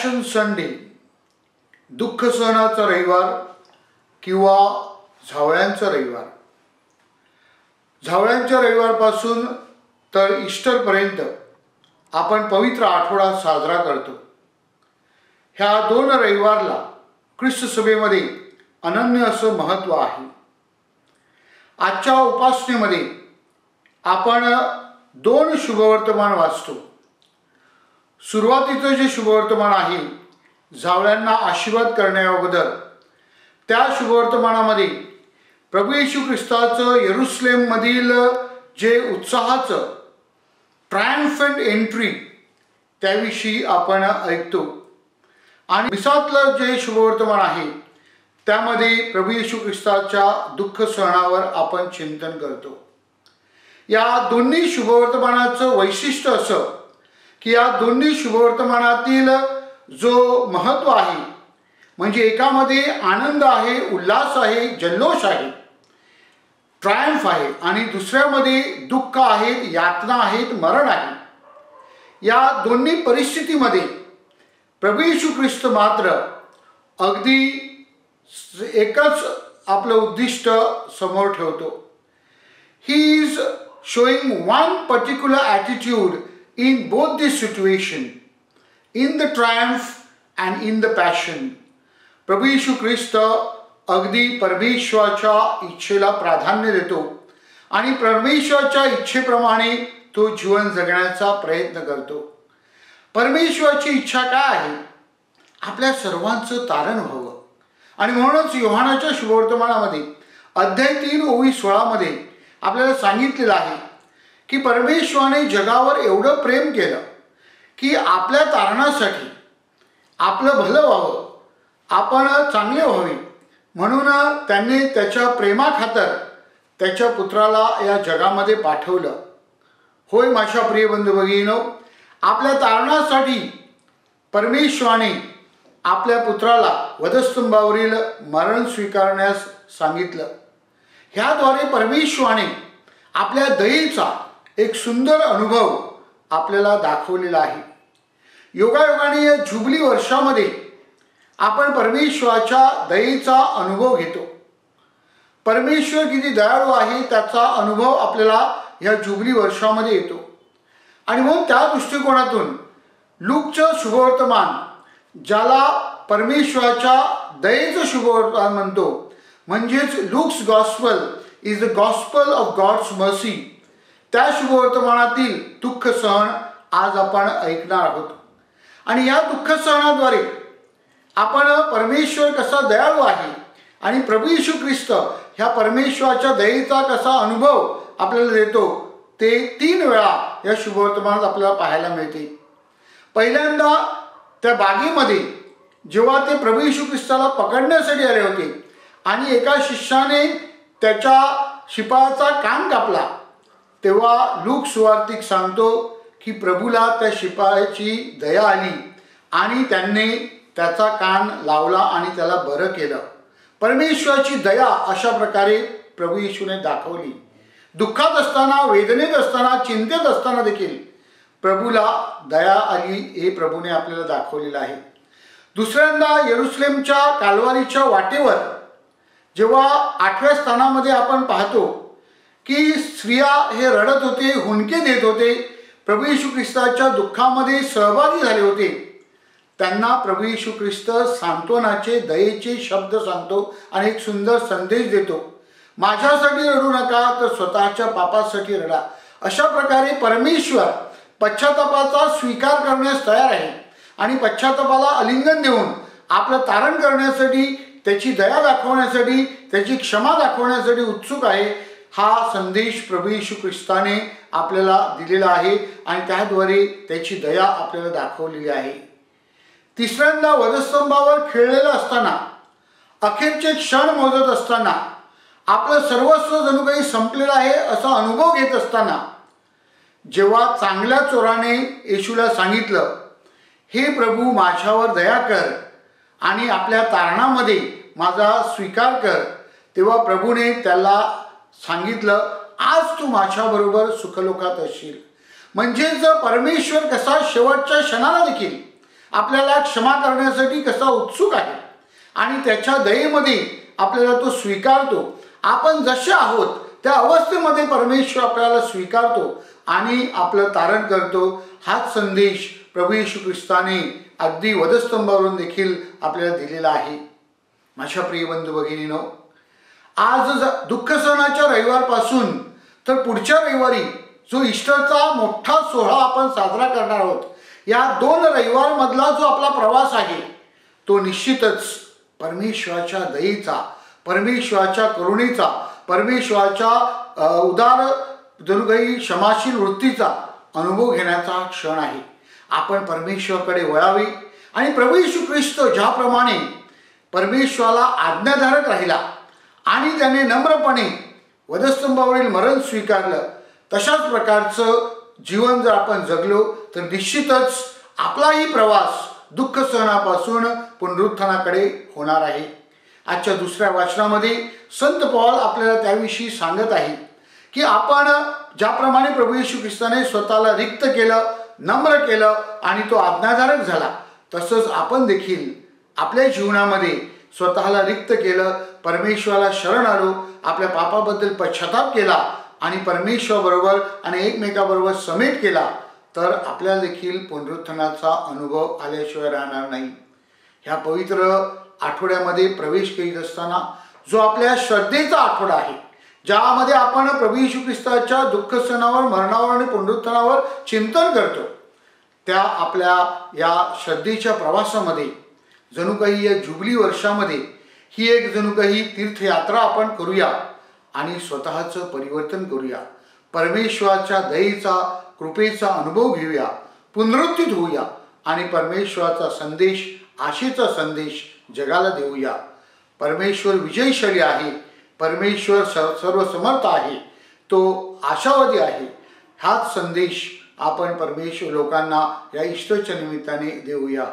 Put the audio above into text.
Passion Sunday, दुःख सहनाचा रविवार किंवा झावळ्यांचा रविवार. झावळ्यांच्या रविवारपासून तर ईस्टरपर्यंत आपण पवित्र आठवडा साजरा करतो. ह्या 2 रविवारला ख्रिस्त सभेमध्ये अनन्य असं महत्त्व आहे. आजच्या उपासनेमध्ये आपण 2 शुभवर्तमान वाचतो. सुरुवातीचं जे शुभवर्तमान आहे झावळ्यांना आशीर्वाद करण्याअगोदर, त्या शुभवर्तमानामध्ये प्रभू येशू ख्रिस्ताचं यरूशलेममधील जे उत्साहाचं ट्रायम्फंट एंट्री त्याविषयी आपण ऐकतो. आणि मिसातलं जे शुभवर्तमान आहे त्यामध्ये प्रभू येशू ख्रिस्ताच्या दुःख सहनावर आपण चिंतन करतो. या दोन्ही शुभवर्तमानाचं वैशिष्ट्य असं की या दोन्ही शुभवर्तमानातील जो महत्त्व आहे म्हणजे एकामध्ये आनंद आहे, उल्हास आहे, जल्लोष आहे, ट्रायम्फ आहे, आणि दुसऱ्यामध्ये दुःख आहेत, यातना आहेत, मरण आहे. या दोन्ही परिस्थितीमध्ये प्रभू येशू ख्रिस्त मात्र अगदी एकच आपलं उद्दिष्ट समोर ठेवतो. He is showing one particular attitude in both this situation, in the triumph and in the passion. प्रभू येशू ख्रिस्त अगदी परमेश्वराच्या इच्छेला प्राधान्य देतो आणि परमेश्वराच्या इच्छेप्रमाणे तो जीवन जगण्याचा प्रयत्न करतो. परमेश्वराची इच्छा काय आहे? आपल्या सर्वांचं तारण व्हावं. आणि म्हणूनच योहानाच्या शुभवर्तमानामध्ये अध्याय 3 ओवी 16 मध्ये आपल्याला सांगितलेलं आहे की परमेश्वराने जगावर एवढं प्रेम केलं की आपल्या तारणासाठी, आपलं भलं व्हावं, आपण चांगले व्हावे म्हणून त्यांनी त्याच्या प्रेमाखातर त्याच्या पुत्राला या जगामध्ये पाठवलं. होय माझ्या प्रिय बंधू भगिनींनो, आपल्या तारणासाठी परमेश्वराने आपल्या पुत्राला वधस्तंभावरील मरण स्वीकारण्यास सांगितलं. ह्याद्वारे परमेश्वराने आपल्या दयेचा एक सुंदर अनुभव आपल्याला दाखवलेला आहे. योगायोगाने या जुबली वर्षामध्ये आपण परमेश्वराच्या दयेचा अनुभव घेतो. परमेश्वर किती दयाळू आहे त्याचा अनुभव आपल्याला या जुबली वर्षामध्ये येतो. आणि म्हणून त्या दृष्टिकोनातून लूकचं शुभवर्तमान, ज्याला परमेश्वराच्या दयेचं शुभवर्तमान म्हणतो, म्हणजेच Luke's gospel is the gospel of God's mercy, त्या शुभवर्तमानातील दुःख सहन आज आपण ऐकणार आहोत. आणि या दुःख सहनाद्वारे आपण परमेश्वर कसा दयाळू आहे आणि प्रभू येशू ख्रिस्त ह्या परमेश्वराच्या दयेचा कसा अनुभव आपल्याला देतो ते 3 वेळा या शुभवर्तमानात आपल्याला पाहायला मिळते. पहिल्यांदा त्या बागेमध्ये जेव्हा ते प्रभू येशू ख्रिस्ताला पकडण्यासाठी आले होते आणि एका शिष्याने त्याच्या शिपायाचा कान कापला, तेव्हा लूक सुवार्तिक सांगतो की प्रभूला त्या शिपायाची दया आली आणि त्यांनी त्याचा कान लावला आणि त्याला बरं केलं. परमेश्वराची दया अशा प्रकारे प्रभू येशूने दाखवली. दुःखात असताना, वेदनेत असताना, चिंतेत असताना देखील प्रभूला दया आली हे प्रभूने आपल्याला दाखवलेलं आहे. दुसऱ्यांदा यरूशलेमच्या कालवारीच्या वाटेवर जेव्हा 8व्या स्थानामध्ये आपण पाहतो की स्त्रिया हे रडत होते, हुंदके देत होते, प्रभू येशू ख्रिस्ताच्या दुःखामध्ये सहभागी झाले होते, त्यांना प्रभू येशू ख्रिस्त सांत्वनाचे, दयेचे शब्द सांगतो आणि एक सुंदर संदेश देतो. माझ्यासाठी रडू नका तर स्वतःच्या पापासाठी रडा. अशा प्रकारे परमेश्वर पश्चातापाचा स्वीकार करण्यास तयार आहे आणि पश्चातापाला आलिंगन देऊन आपलं तारण करण्यासाठी, त्याची दया दाखवण्यासाठी, त्याची क्षमा दाखवण्यासाठी उत्सुक आहे. हा संदेश प्रभू येशू ख्रिस्ताने आपल्याला दिलेला आहे आणि त्याद्वारे त्याची दया आपल्याला दाखवलेली आहे. तिसऱ्यांदा वधस्तंभावर खेळलेलं असताना, अखेरचे क्षण मोजत असताना, आपलं सर्वस्व जणू काही संपलेलं आहे असा अनुभव घेत असताना, जेव्हा चांगल्या चोराने येशूला सांगितलं, हे प्रभू माझ्यावर दया कर आणि आपल्या तारणामध्ये माझा स्वीकार कर, तेव्हा प्रभूने त्याला सांगितलं, आज तू माझ्याबरोबर सुखलोकात असशील. म्हणजे जर परमेश्वर कसा शेवटच्या क्षणाला देखील आपल्याला क्षमा करण्यासाठी कसा उत्सुक आहे आणि त्याच्या दयेमध्ये आपल्याला तो स्वीकारतो. आपण जसे आहोत त्या अवस्थेमध्ये परमेश्वर आपल्याला स्वीकारतो आणि आपलं तारण करतो. हाच संदेश प्रभू येशू ख्रिस्ताने अगदी वधस्तंभावरून देखील आपल्याला दिलेला आहे. माझ्या प्रिय बंधू भगिनीनो, आज दुःख सणाच्या रविवारपासून तर पुढच्या रविवारी जो ईस्टरचा मोठा सोहळा आपण साजरा करणार आहोत, या 2 रविवारमधला जो आपला प्रवास आहे तो निश्चितच परमेश्वराच्या दयेचा, परमेश्वराच्या करुणेचा, परमेश्वराच्या उदार जणू काही क्षमाशील वृत्तीचा अनुभव घेण्याचा क्षण आहे. आपण परमेश्वराकडे वळावे आणि प्रभू येशू ख्रिस्त ज्याप्रमाणे परमेश्वराला आज्ञाधारक राहिला आणि त्याने नम्रपणे वधस्तंभावरील मरण स्वीकारलं, तशाच प्रकारचं जीवन जर आपण जगलो तर निश्चितच आपलाही प्रवास दुःख सहनापासून पुनरुत्थानाकडे होणार आहे. आजच्या दुसऱ्या वाचनामध्ये संत पौल आपल्याला त्याविषयी सांगत आहे की आपण ज्याप्रमाणे प्रभू येशू ख्रिस्ताने स्वतःला रिक्त केलं, नम्र केलं आणि तो आज्ञाधारक झाला, तसंच आपण देखील आपल्या जीवनामध्ये स्वतःला रिक्त केलं, परमेश्वराला शरण आलो, आपल्या पापाबद्दल पश्चाताप केला आणि परमेश्वराबरोबर आणि एकमेकाबरोबर समेट केला, तर आपल्याला देखील पुनरुत्थानाचा अनुभव आल्याशिवाय राहणार नाही. ह्या पवित्र आठवड्यामध्ये प्रवेश करीत असताना जो आपल्या श्रद्धेचा आठवडा आहे, ज्यामध्ये आपण प्रभू येशू ख्रिस्ताच्या दुःख सणावर, मरणावर आणि पुनरुत्थानावर चिंतन करतो, त्या आपल्या या श्रद्धेच्या प्रवासामध्ये जणू काही या जुबली वर्षामध्ये ही एक जणू काही तीर्थयात्रा आपण करूया आणि स्वतःचं परिवर्तन करूया. परमेश्वराच्या दयेचा, कृपेचा अनुभव घेऊया, पुनरुत्थित होऊया आणि परमेश्वराचा संदेश, आशेचा संदेश जगाला देऊया. परमेश्वर विजयशाली आहे, परमेश्वर सर्वसमर्थ आहे, तो आशावादी आहे. हाच संदेश आपण परमेश्वर लोकांना या ईस्टरच्या निमित्ताने देऊया.